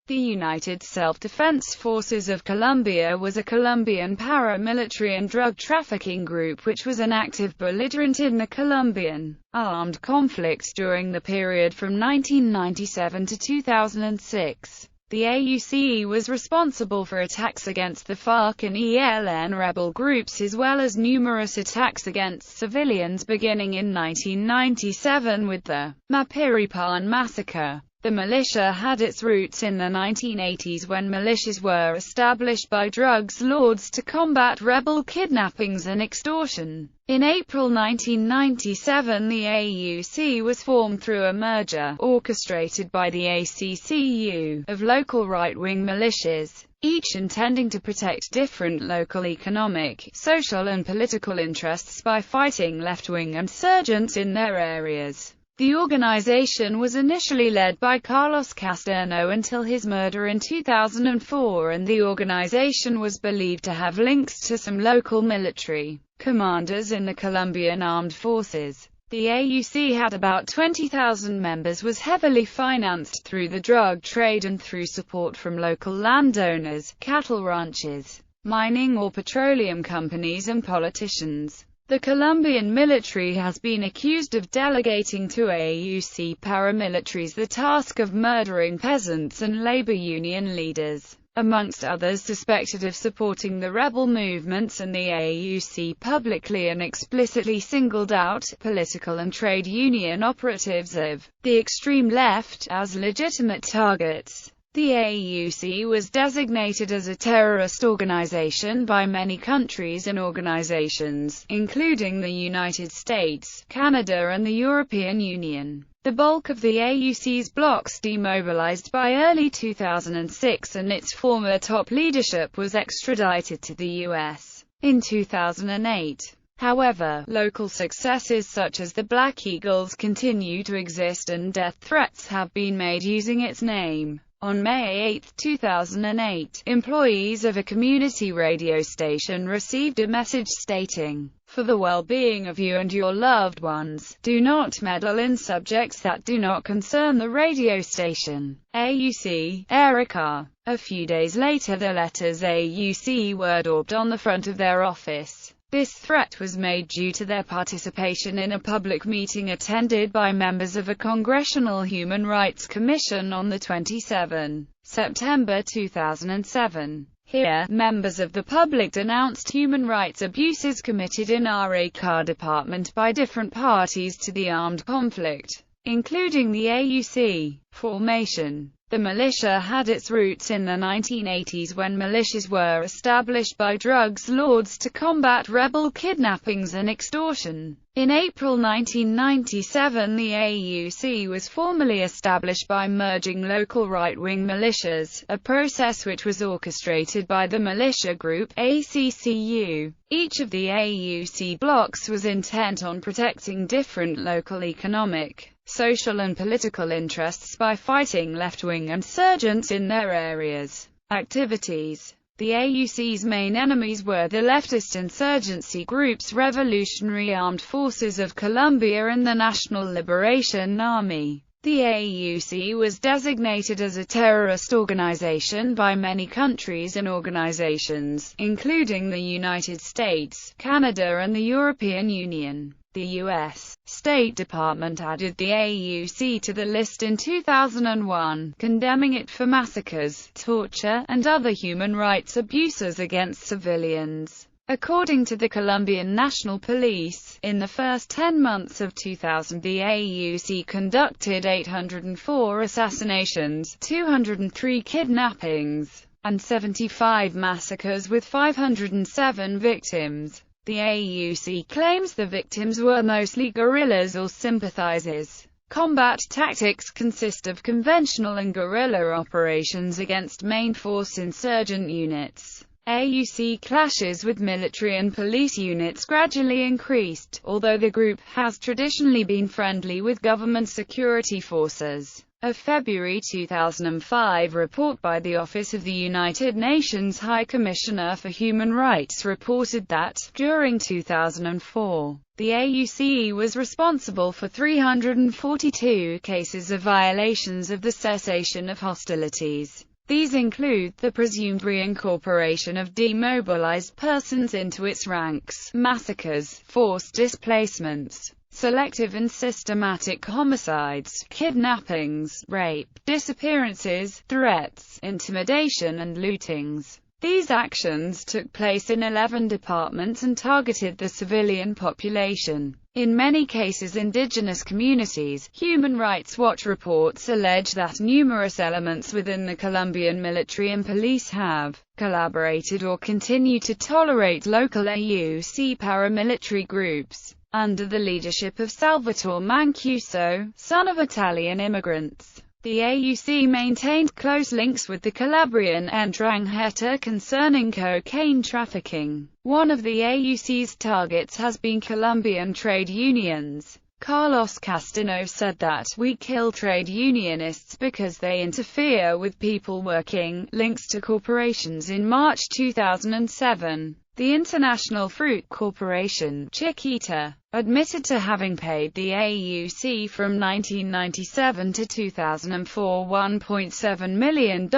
The United Self-Defense Forces of Colombia was a Colombian paramilitary and drug trafficking group which was an active belligerent in the Colombian armed conflict during the period from 1997 to 2006. The AUC was responsible for attacks against the FARC and ELN rebel groups as well as numerous attacks against civilians beginning in 1997 with the Mapiripan massacre. The militia had its roots in the 1980s when militias were established by drugs lords to combat rebel kidnappings and extortion. In April 1997 the AUC was formed through a merger, orchestrated by the ACCU, of local right-wing militias, each intending to protect different local economic, social and political interests by fighting left-wing insurgents in their areas. The organization was initially led by Carlos Casterno until his murder in 2004, and the organization was believed to have links to some local military commanders in the Colombian armed forces. The AUC had about 20,000 members, was heavily financed through the drug trade and through support from local landowners, cattle ranches, mining or petroleum companies and politicians. The Colombian military has been accused of delegating to AUC paramilitaries the task of murdering peasants and labor union leaders, amongst others suspected of supporting the rebel movements, and the AUC publicly and explicitly singled out political and trade union operatives of the extreme left as legitimate targets. The AUC was designated as a terrorist organization by many countries and organizations, including the United States, Canada and the European Union. The bulk of the AUC's blocks demobilized by early 2006, and its former top leadership was extradited to the U.S. in 2008. However, local successes such as the Black Eagles continue to exist, and death threats have been made using its name. On May 8, 2008, employees of a community radio station received a message stating, "For the well-being of you and your loved ones, do not meddle in subjects that do not concern the radio station. AUC, Erica." A few days later the letters AUC were daubed on the front of their office. This threat was made due to their participation in a public meeting attended by members of a Congressional Human Rights Commission on the 27th September 2007. Here, members of the public denounced human rights abuses committed in RACA department by different parties to the armed conflict, including the AUC. Formation. The militia had its roots in the 1980s when militias were established by drugs lords to combat rebel kidnappings and extortion. In April 1997 the AUC was formally established by merging local right-wing militias, a process which was orchestrated by the militia group ACCU. Each of the AUC blocks was intent on protecting different local economic, social and political interests by fighting left-wing insurgents in their areas. Activities. The AUC's main enemies were the leftist insurgency groups Revolutionary Armed Forces of Colombia and the National Liberation Army. The AUC was designated as a terrorist organization by many countries and organizations, including the United States, Canada and the European Union. The U.S. State Department added the AUC to the list in 2001, condemning it for massacres, torture, and other human rights abuses against civilians. According to the Colombian National Police, in the first 10 months of 2000 the AUC conducted 804 assassinations, 203 kidnappings, and 75 massacres with 507 victims. The AUC claims the victims were mostly guerrillas or sympathizers. Combat tactics consist of conventional and guerrilla operations against main force insurgent units. AUC clashes with military and police units gradually increased, although the group has traditionally been friendly with government security forces. A February 2005 report by the Office of the United Nations High Commissioner for Human Rights reported that, during 2004, the AUC was responsible for 342 cases of violations of the cessation of hostilities. These include the presumed reincorporation of demobilized persons into its ranks, massacres, forced displacements, selective and systematic homicides, kidnappings, rape, disappearances, threats, intimidation and lootings. These actions took place in 11 departments and targeted the civilian population, in many cases indigenous communities. Human Rights Watch reports allege that numerous elements within the Colombian military and police have collaborated or continue to tolerate local AUC paramilitary groups, under the leadership of Salvatore Mancuso, son of Italian immigrants. The AUC maintained close links with the Calabrian Ndrangheta concerning cocaine trafficking. One of the AUC's targets has been Colombian trade unions. Carlos Castano said that, "We kill trade unionists because they interfere with people working." Links to corporations. In March 2007, the International Fruit Corporation, Chiquita, admitted to having paid the AUC from 1997 to 2004 $1.7 million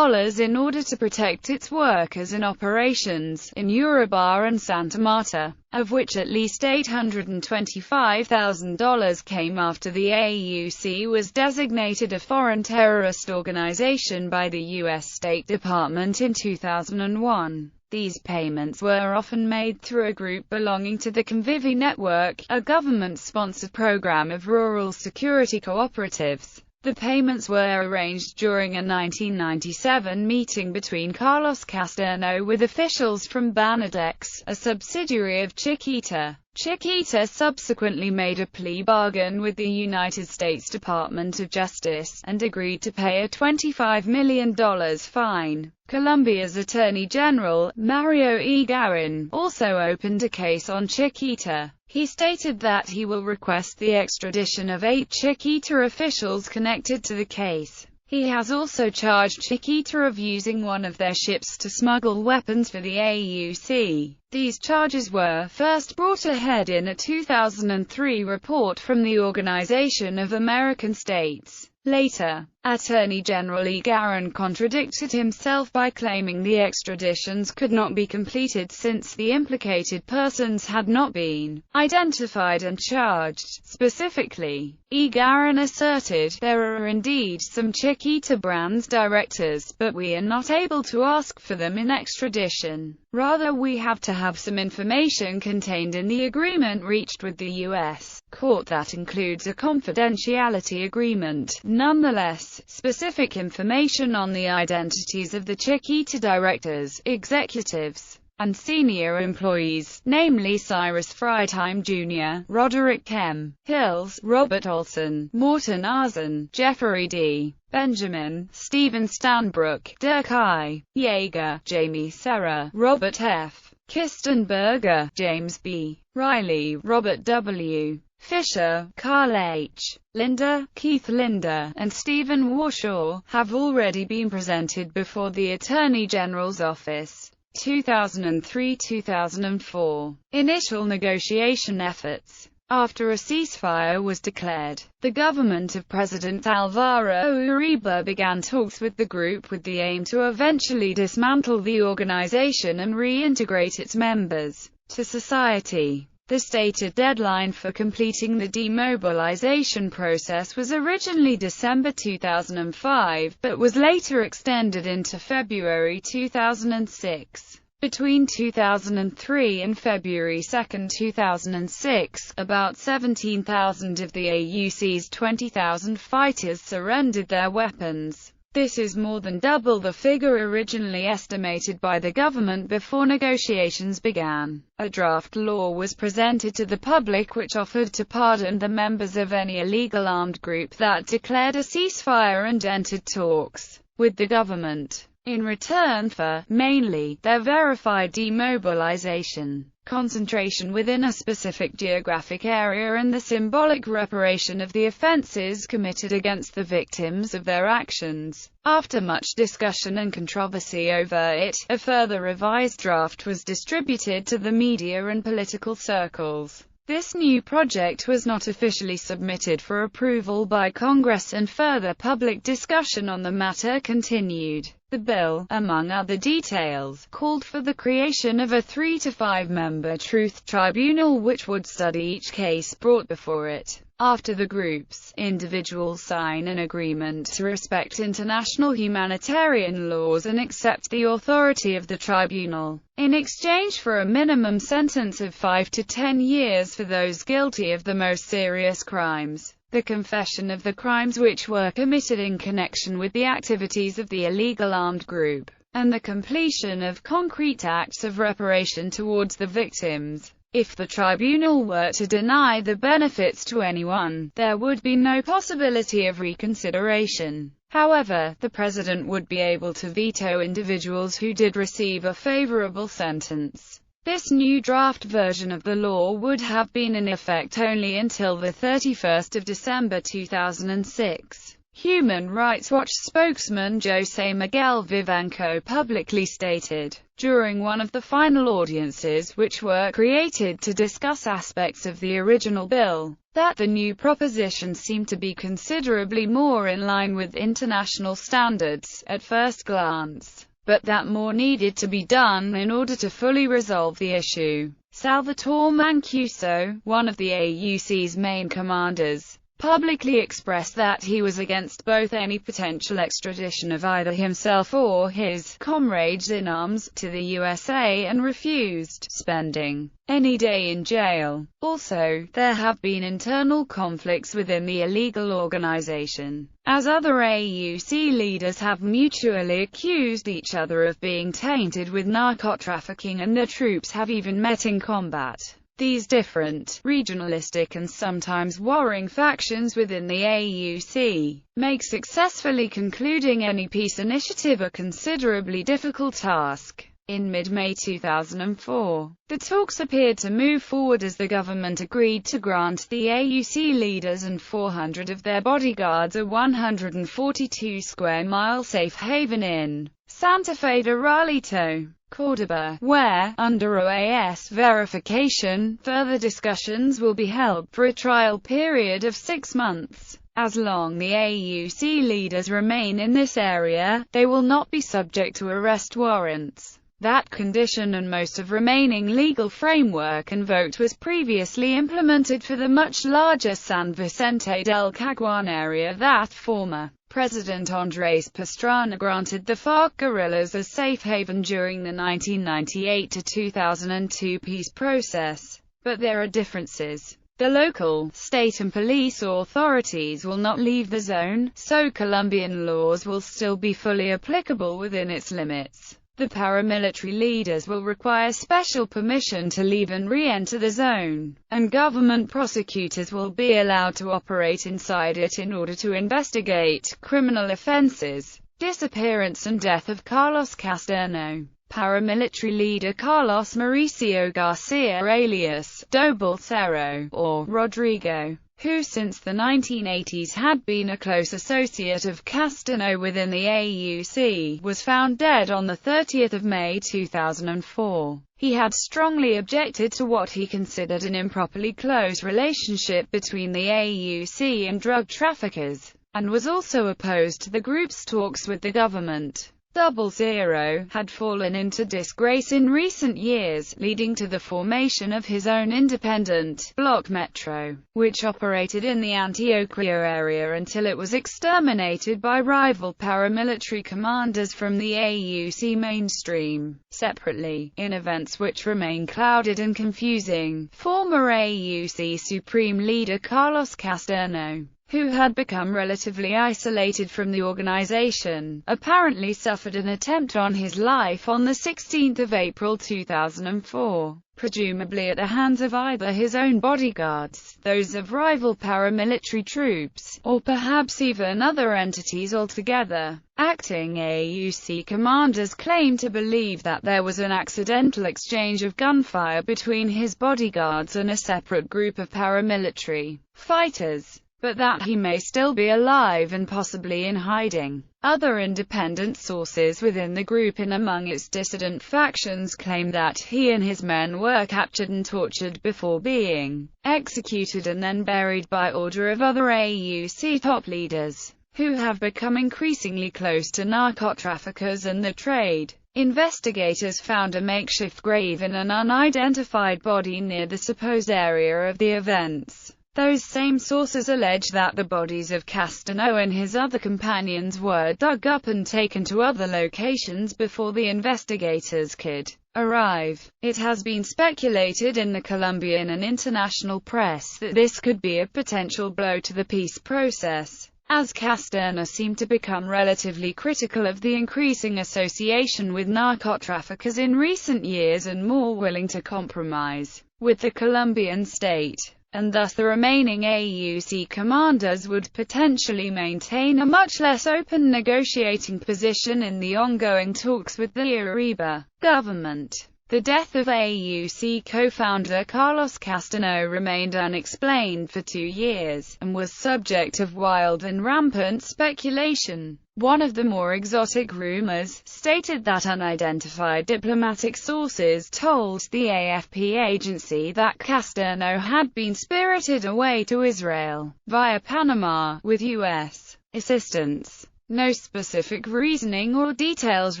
in order to protect its workers in operations in Urabá and Santa Marta, of which at least $825,000 came after the AUC was designated a foreign terrorist organization by the U.S. State Department in 2001. These payments were often made through a group belonging to the Convivi Network, a government-sponsored program of rural security cooperatives. The payments were arranged during a 1997 meeting between Carlos Castano with officials from Banadex, a subsidiary of Chiquita. Chiquita subsequently made a plea bargain with the United States Department of Justice, and agreed to pay a $25 million fine. Colombia's Attorney General, Mario E. Garin, also opened a case on Chiquita. He stated that he will request the extradition of 8 Chiquita officials connected to the case. He has also charged Chiquita of using one of their ships to smuggle weapons for the AUC. These charges were first brought ahead in a 2003 report from the Organization of American States. Later, Attorney General E. Garin contradicted himself by claiming the extraditions could not be completed since the implicated persons had not been identified and charged. Specifically, E. Garin asserted, "There are indeed some Chiquita brands directors, but we are not able to ask for them in extradition. Rather, we have to have some information contained in the agreement reached with the U.S. court that includes a confidentiality agreement. Nonetheless, specific information on the identities of the Chiquita directors, executives, and senior employees, namely Cyrus Freitime Jr., Roderick M. Hills, Robert Olson, Morton Arzon, Jeffrey D. Benjamin, Stephen Stanbrook, Dirk I. Yeager, Jamie Serra, Robert F. Kistenberger, James B. Riley, Robert W. Fisher, Carl H. Linder, Keith Linder, and Stephen Warshaw, have already been presented before the Attorney General's office. 2003-2004. Initial negotiation efforts. After a ceasefire was declared, the government of President Alvaro Uribe began talks with the group with the aim to eventually dismantle the organization and reintegrate its members to society. The stated deadline for completing the demobilization process was originally December 2005, but was later extended into February 2006. Between 2003 and February 2, 2006, about 17,000 of the AUC's 20,000 fighters surrendered their weapons. This is more than double the figure originally estimated by the government before negotiations began. A draft law was presented to the public which offered to pardon the members of any illegal armed group that declared a ceasefire and entered talks with the government, in return for, mainly, their verified demobilization, concentration within a specific geographic area and the symbolic reparation of the offenses committed against the victims of their actions. After much discussion and controversy over it, a further revised draft was distributed to the media and political circles. This new project was not officially submitted for approval by Congress, and further public discussion on the matter continued. The bill, among other details, called for the creation of a 3 to 5 member truth tribunal which would study each case brought before it. After the groups, individuals sign an agreement to respect international humanitarian laws and accept the authority of the tribunal, in exchange for a minimum sentence of 5 to 10 years for those guilty of the most serious crimes, the confession of the crimes which were committed in connection with the activities of the illegal armed group, and the completion of concrete acts of reparation towards the victims. If the tribunal were to deny the benefits to anyone, there would be no possibility of reconsideration. However, the president would be able to veto individuals who did receive a favorable sentence. This new draft version of the law would have been in effect only until the 31st of December 2006. Human Rights Watch spokesman José Miguel Vivanco publicly stated, during one of the final audiences which were created to discuss aspects of the original bill, that the new proposition seemed to be considerably more in line with international standards, at first glance, but that more needed to be done in order to fully resolve the issue. Salvatore Mancuso, one of the AUC's main commanders, publicly expressed that he was against both any potential extradition of either himself or his comrades in arms to the USA and refused spending any day in jail. Also, there have been internal conflicts within the illegal organization, as other AUC leaders have mutually accused each other of being tainted with narco-trafficking, and the troops have even met in combat. These different, regionalistic and sometimes warring factions within the AUC make successfully concluding any peace initiative a considerably difficult task. In mid-May 2004, the talks appeared to move forward as the government agreed to grant the AUC leaders and 400 of their bodyguards a 142 square mile safe haven in Santa Fe de Ralito, Córdoba, where, under OAS verification, further discussions will be held for a trial period of 6 months. As long the AUC leaders remain in this area, they will not be subject to arrest warrants. That condition and most of remaining legal framework invoked was previously implemented for the much larger San Vicente del Caguán area that former President Andrés Pastrana granted the FARC guerrillas as safe haven during the 1998 to 2002 peace process. But there are differences. The local, state and police authorities will not leave the zone, so Colombian laws will still be fully applicable within its limits. The paramilitary leaders will require special permission to leave and re-enter the zone, and government prosecutors will be allowed to operate inside it in order to investigate criminal offenses. Disappearance and death of Carlos Casterno. Paramilitary leader Carlos Mauricio Garcia alias Do Bolsero, or Rodrigo, who since the 1980s had been a close associate of Casterno within the AUC, was found dead on 30 May 2004. He had strongly objected to what he considered an improperly close relationship between the AUC and drug traffickers, and was also opposed to the group's talks with the government. 00 had fallen into disgrace in recent years, leading to the formation of his own independent bloc Metro, which operated in the Antioquia area until it was exterminated by rival paramilitary commanders from the AUC mainstream. Separately, in events which remain clouded and confusing, former AUC Supreme Leader Carlos Casterno, who had become relatively isolated from the organization, apparently suffered an attempt on his life on 16 April 2004, presumably at the hands of either his own bodyguards, those of rival paramilitary troops, or perhaps even other entities altogether. Acting AUC commanders claim to believe that there was an accidental exchange of gunfire between his bodyguards and a separate group of paramilitary fighters. but that he may still be alive and possibly in hiding. Other independent sources within the group and among its dissident factions claim that he and his men were captured and tortured before being executed and then buried by order of other AUC top leaders, who have become increasingly close to narco-traffickers and the trade. Investigators found a makeshift grave in an unidentified body near the supposed area of the events. Those same sources allege that the bodies of Castano and his other companions were dug up and taken to other locations before the investigators could arrive. It has been speculated in the Colombian and international press that this could be a potential blow to the peace process, as Castano seemed to become relatively critical of the increasing association with narco-traffickers in recent years and more willing to compromise with the Colombian state, and thus the remaining AUC commanders would potentially maintain a much less open negotiating position in the ongoing talks with the Uribe government. The death of AUC co-founder Carlos Castano remained unexplained for 2 years, and was subject of wild and rampant speculation. One of the more exotic rumors stated that unidentified diplomatic sources told the AFP agency that Castano had been spirited away to Israel, via Panama, with U.S. assistance. No specific reasoning or details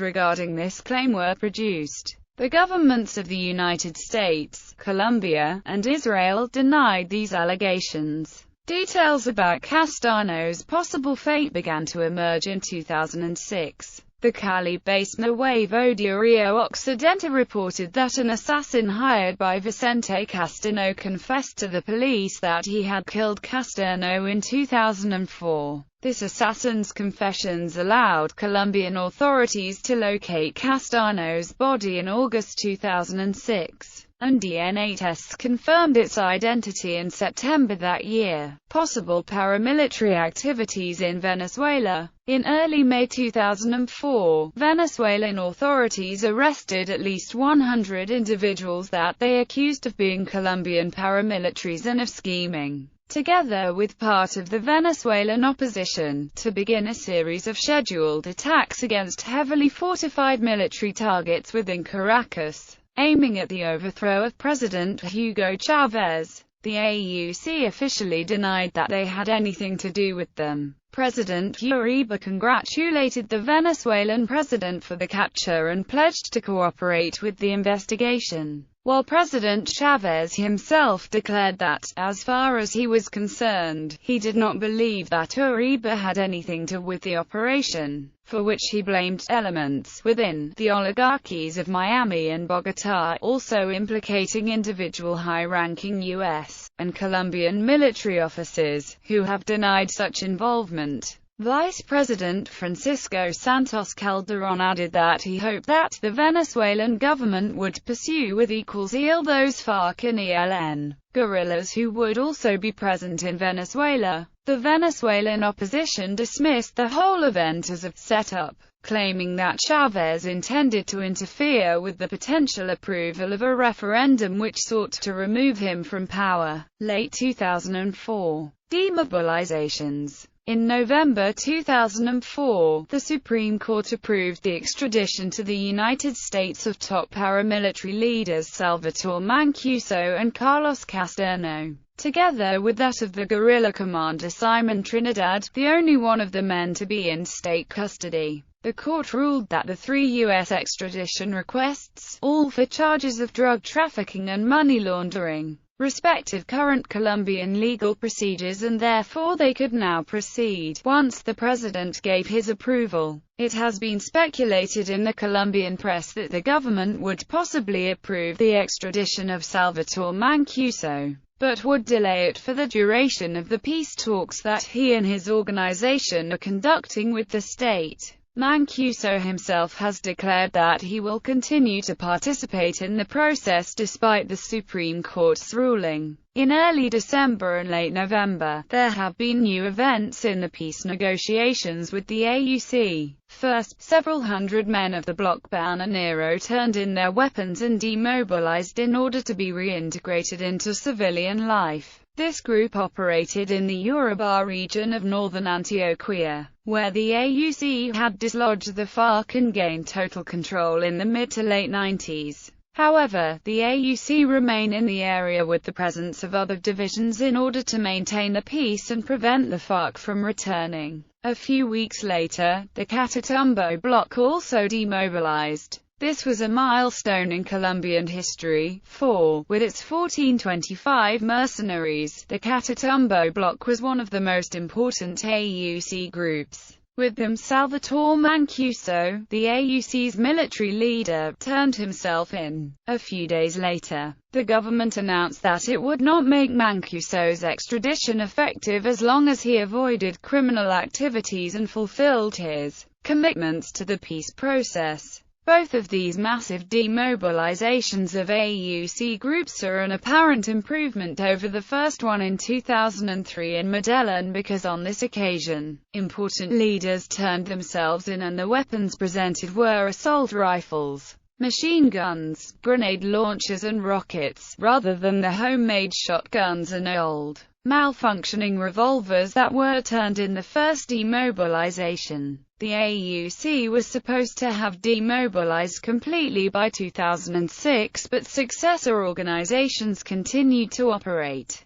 regarding this claim were produced. The governments of the United States, Colombia, and Israel denied these allegations. Details about Castano's possible fate began to emerge in 2006. The Cali-based Nuevo Diario Occidente reported that an assassin hired by Vicente Castano confessed to the police that he had killed Castano in 2004. This assassin's confessions allowed Colombian authorities to locate Castano's body in August 2006, and DNA tests confirmed its identity in September that year. Possible paramilitary activities in Venezuela. In early May 2004, Venezuelan authorities arrested at least 100 individuals that they accused of being Colombian paramilitaries and of scheming, together with part of the Venezuelan opposition, to begin a series of scheduled attacks against heavily fortified military targets within Caracas, aiming at the overthrow of President Hugo Chavez. The AUC officially denied that they had anything to do with them. President Uribe congratulated the Venezuelan president for the capture and pledged to cooperate with the investigation, while President Chavez himself declared that, as far as he was concerned, he did not believe that Uribe had anything to do with the operation, for which he blamed elements within the oligarchies of Miami and Bogotá, also implicating individual high-ranking U.S. and Colombian military officers, who have denied such involvement. Vice President Francisco Santos Calderón added that he hoped that the Venezuelan government would pursue with equal zeal those FARC and ELN guerrillas who would also be present in Venezuela. The Venezuelan opposition dismissed the whole event as a setup, claiming that Chavez intended to interfere with the potential approval of a referendum which sought to remove him from power. Late 2004. Demobilizations. In November 2004, the Supreme Court approved the extradition to the United States of top paramilitary leaders Salvatore Mancuso and Carlos Castano, together with that of the guerrilla commander Simon Trinidad, the only one of the men to be in state custody. The court ruled that the 3 U.S. extradition requests, all for charges of drug trafficking and money laundering, respective current Colombian legal procedures, and therefore they could now proceed once the president gave his approval. It has been speculated in the Colombian press that the government would possibly approve the extradition of Salvatore Mancuso, but would delay it for the duration of the peace talks that he and his organization are conducting with the state. Mancuso himself has declared that he will continue to participate in the process despite the Supreme Court's ruling. In early December and late November, there have been new events in the peace negotiations with the AUC. First, several hundred men of the bloc Bananero turned in their weapons and demobilized in order to be reintegrated into civilian life. This group operated in the Yoruba region of northern Antioquia, where the AUC had dislodged the FARC and gained total control in the mid to late 90s. However, the AUC remain in the area with the presence of other divisions in order to maintain the peace and prevent the FARC from returning. A few weeks later, the Catatumbo bloc also demobilized. This was a milestone in Colombian history, for, with its 1425 mercenaries, the Catatumbo bloc was one of the most important AUC groups. With them Salvatore Mancuso, the AUC's military leader, turned himself in. A few days later, the government announced that it would not make Mancuso's extradition effective as long as he avoided criminal activities and fulfilled his commitments to the peace process. Both of these massive demobilizations of AUC groups are an apparent improvement over the first one in 2003 in Medellin because on this occasion, important leaders turned themselves in and the weapons presented were assault rifles, machine guns, grenade launchers and rockets, rather than the homemade shotguns and old, malfunctioning revolvers that were turned in the first demobilization. The AUC was supposed to have demobilized completely by 2006, but successor organizations continued to operate.